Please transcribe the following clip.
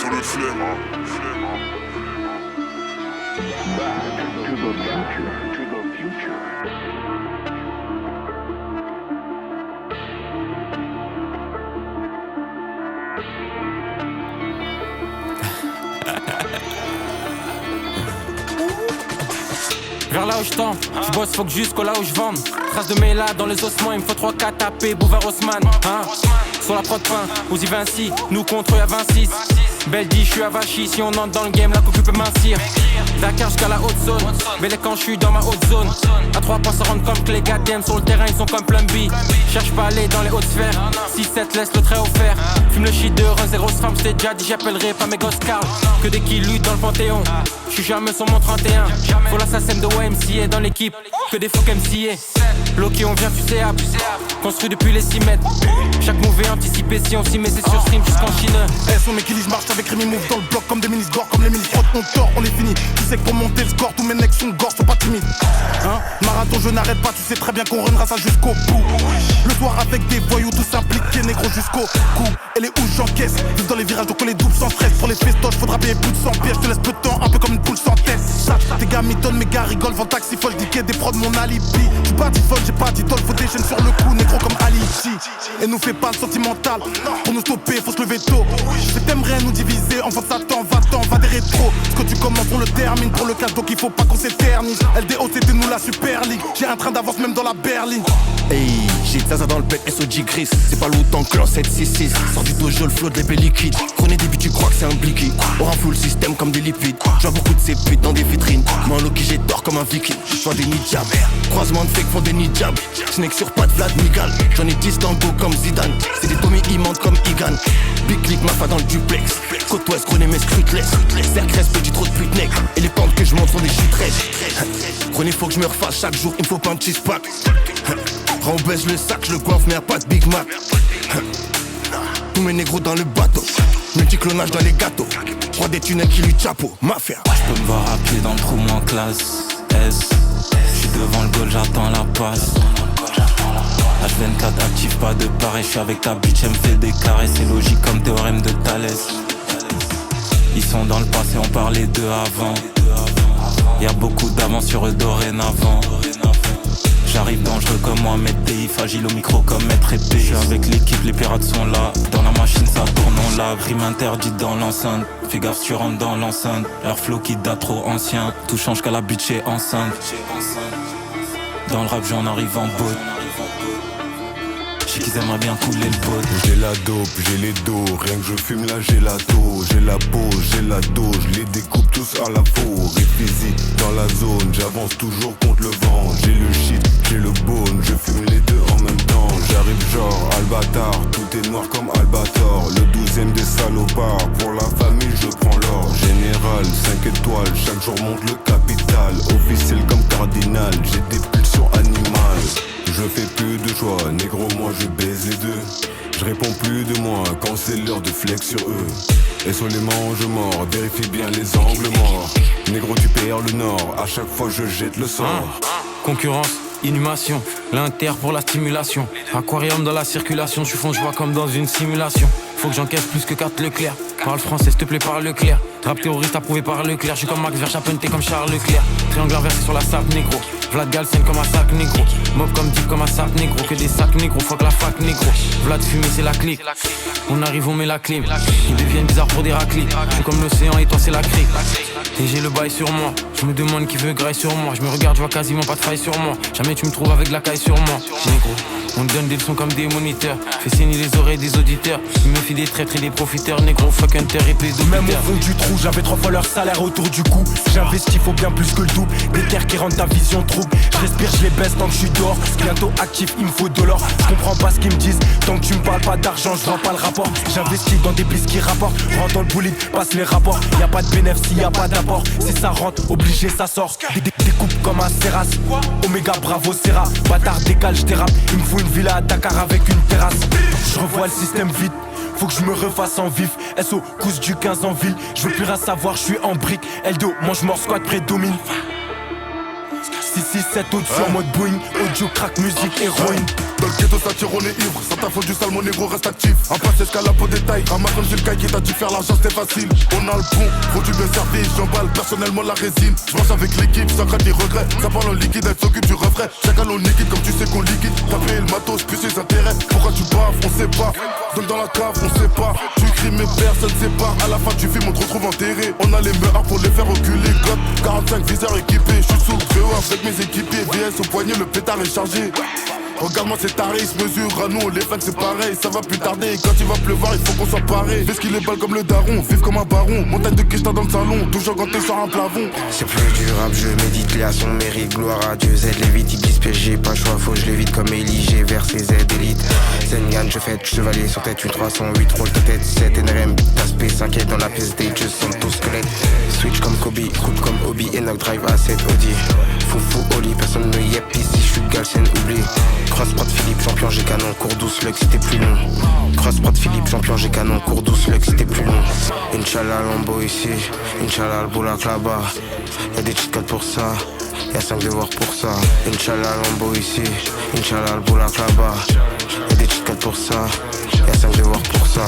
sur le flemme. Back to the future. Vers là où je tends, je bosse faut que jusqu'au là où je vende. Trace de méla dans les ossements, il me faut 3-4 AP, Bouvard Haussmann, hein. Sur la prod fin, Uzi Vinci, nous contre y'a 26. Belle dit, je suis à Vachy, si on entre dans le game, la coupe peut mincir. Dakar jusqu'à la haute zone, belle quand je suis dans ma haute zone. À 3 pas ça rentre comme clé, goddamn, sur le terrain ils sont comme Plumby. Cherche pas à aller dans les hautes sphères, 6-7 laisse le trait offert. Fume le shit de Run, 0 femme, j't'ai déjà dit, j'appellerai pas mes gosses Carl. Que des kills luttent dans le Panthéon, j'suis jamais sur mon 31. Faut l'assassin de YMCA dans l'équipe, que des fuck MCA. Bloqué, on vient fuser à construit depuis les 6 mètres. Chaque move est anticipé, si on s'y met, c'est sur stream jusqu'en Chine. Son mec je marche avec Rémi Move dans le bloc comme des minis-gore, comme les minis-frottes, on tord, on est fini. Tu sais que pour monter le score, tous mes necks sont gorge, sont pas timides. Hein? Marathon, je n'arrête pas, tu sais très bien qu'on runnera ça jusqu'au bout. Le soir avec des voyous, tous impliqués, négro jusqu'au cou. Et les houches j'encaisse, vite dans les virages, donc on les double sans stress. Pour les festoches, faudra payer plus de 100 pièces, je te laisse peu de temps, un peu comme une poule sans tête. Tes gars mitonnent, mes gars rigolent, vent taxi folle, diquet des prods, mon alibi. J'suis pas folle, j'ai pas d'idole, faut des chaînes sur le cou, négro comme Alici. Et nous fait pas le sentimental, pour nous stopper, faut se lever tôt. Je t'aimerais nous diviser, enfant de Satan, va-t'en, va des rétros. Ce que tu commences, on le termine, pour le cash, donc il faut pas qu'on s'éternise. LDO, c'était nous la Super League, j'ai un train d'avance même dans la berline. Hey, j'ai Zaza dans le pet, SOG Gris. C'est pas longtemps que l'an 766 sort du dojo, le flow de l'épée liquide. Prenez des buts, tu crois que c'est un blicky. On rend le système comme des lipides. J'vois beaucoup de ces putes dans des vitrines. Moi en Loki, j'ai tort comme un viking. J'vois des ninjas, croisement de fake font des ninjas. Snake sur patte, Vlad Migal. J'en ai 10 dans le dos comme Zidane. C'est des Tommy immenses comme Igan. Big click, Mafa dans le duplex. Côte ouest, gros mes scrutless. Cercle, petit trop de pute nec. Et les pentes que je monte sont des chutrettes. Prenez, faut que je me refasse chaque jour, il me faut pas un cheese pack. On baisse le sac, je le coiffe, mais y'a pas de Big Mac. Tous mes négros dans le bateau, multiclonage dans les gâteaux. Roi des tunnels qui lui chapeau, mafia. J'peux me voir à pied dans le trou, moi en classe S. J'suis devant le goal, j'attends la passe. H24 active, pas de pareil. J'suis avec ta bitch, elle me fait des carrés. C'est logique comme théorème de Thalès. Ils sont dans le passé, on parlait d'eux avant. Y'a beaucoup d'avance sur eux dorénavant. J'arrive dangereux comme Mohamed Deif, agile au micro comme maître épée. J'suis avec l'équipe, les pirates sont là. Dans la machine ça tourne, on l'a. Rime interdite dans l'enceinte. Fais gaffe si tu rentres dans l'enceinte. Leur flow qui date trop ancien. Tout change qu'à la bitch est enceinte. Dans le rap j'en arrive en bout. J'sais qu'ils aimeraient bien couler le pot. J'ai la dope, j'ai les dos, rien que je fume la gelato. J'ai la peau, j'ai la dos, je les découpe tous à la faux. Réfléchis dans la zone, j'avance toujours contre le vent. J'ai le shit, j'ai le bone, je fume les deux en même temps. J'arrive genre Albatar, tout est noir comme Albator. Le 12ème des salopards, pour la famille je prends l'or. Général, 5 étoiles, chaque jour monte le capital. Officiel comme cardinal, j'ai des pulsions animales. Je fais plus de choix, négro moi je baise les deux. Je réponds plus de moi quand c'est l'heure de flex sur eux. Et sur les mange morts, vérifie bien les angles morts. Négro tu perds le nord, à chaque fois je jette le sort. Concurrence, inhumation, l'inter pour la stimulation. Aquarium dans la circulation, je fonce, je vois comme dans une simulation. Faut que j'encaisse plus que 4 Leclerc. Parle français s'il te plaît, parle Leclerc. Rap terroriste approuvé par Leclerc. J'suis comme Max Verstappen, t'es comme Charles Leclerc. Triangle inversé sur la sape négro. Vlad Galsen comme un sac négro. Mob comme Deep comme un sac négro. Que des sacs négro, fuck la fac négro. Vlad fumé c'est la clique. On arrive on met la clim. Ils deviennent bizarres pour des raclis. J'suis comme l'océan et toi c'est la crique. Et j'ai le bail sur moi. Je me demande qui veut graille sur moi. Je me regarde, je vois quasiment pas de faille sur moi. Jamais tu me trouves avec de la caille sur moi. Négro, on donne des leçons comme des moniteurs. Fais saigner les oreilles des auditeurs. Il me fait des traîtres et des profiteurs. Négro, fuck hunter et pédo. Même au fond du trou, j'avais 3 fois leur salaire autour du cou. J'investis, faut bien plus que le double. Des terres qui rendent ta vision trouble. Je respire, je les baisse tant que je suis dehors. Bientôt actif, il me faut de l'or. Je comprends pas ce qu'ils me disent. Tant que tu me parles pas d'argent, je vois pas le rapport. J'investis dans des bis qui rapportent. Rentre dans le bullet, passe les rapports. Y'a pas de bénéfice, y a pas d'apport. Si ça rentre, obligé, ça sort. Des coupes comme un Serras. Omega, bravo, Serra. Bâtard, décale, je dérape. Il me faut une villa à Dakar avec une terrasse. Je revois le système vite. Faut que je me refasse en vif. SO, cousse du 15 en ville. Je veux plus rien savoir, je suis en brique. L2, mange mort, squat, prédomine. 6, 7 au-dessus en mode Boeing. Audio, crack, musique, héroïne. Dans le ghetto ça tire, on est ivre. Sans ta faute du sale, mon négro reste actif. Un passe escalade au détail. Ramasse comme j'ai le gars qui t'a dit faire l'argent, c'était facile. On a le bon, produit bien servi. J'emballe personnellement la résine. J'marche avec l'équipe, sans crainte ni regret. Ça parle en liquide, elle s'occupe du refrain. Chacun l'on liquide comme tu sais qu'on liquide. T'as payé le matos, plus ses intérêts. Pourquoi tu baves, on sait pas. Donc dans la cave, on sait pas. Tu cries mais personne sait pas. À la fin tu filmes, on te retrouve enterré. On a les meurs pour les faire reculer. God, 45 viseurs équipés. Je suis sous le préau avec mes équipiers. VS au poignet, le pétard est chargé. Regarde-moi ces tarés, ils se mesurent à nous, les flingues c'est pareil, ça va plus tarder. Quand il va pleuvoir, il faut qu'on soit paré. Fais ce qu'il est balle comme le daron, vive comme un baron. Montagne de Krishna dans le salon, toujours quand t'es sur un plafond. C'est plus du rap, je médite à son mérite. Gloire à Dieu, Z l'évite, il glisse piège, j'ai pas le choix, faut que je l'évite comme Elie. J'ai versé Z élite. Zengan, je fête, chevalier sur tête, une 308, roll de tête, 7 NRM, tasse 5 est dans la pièce des je sens tout squelette. Switch comme Kobe, coupe comme Obi, Enoch drive à 7 Audi. Foufou, Oli, personne ne yep ici, je suis Galsen, oublie. Cross Prod Philippe, champion j'ai canon, cours douce, Lux c'était plus long. Cross Prod Philippe, champion j'ai canon, cours douce, Lux c'était plus long. Inch'Allah Lambo ici, Inch'Allah le boulak là-bas. Y'a des cheat codes pour ça, y'a 5 devoirs pour ça. Inch'Allah Lambo ici, Inch'Allah le boulak là-bas. Y'a des cheat codes pour ça, y'a 5 devoirs pour ça.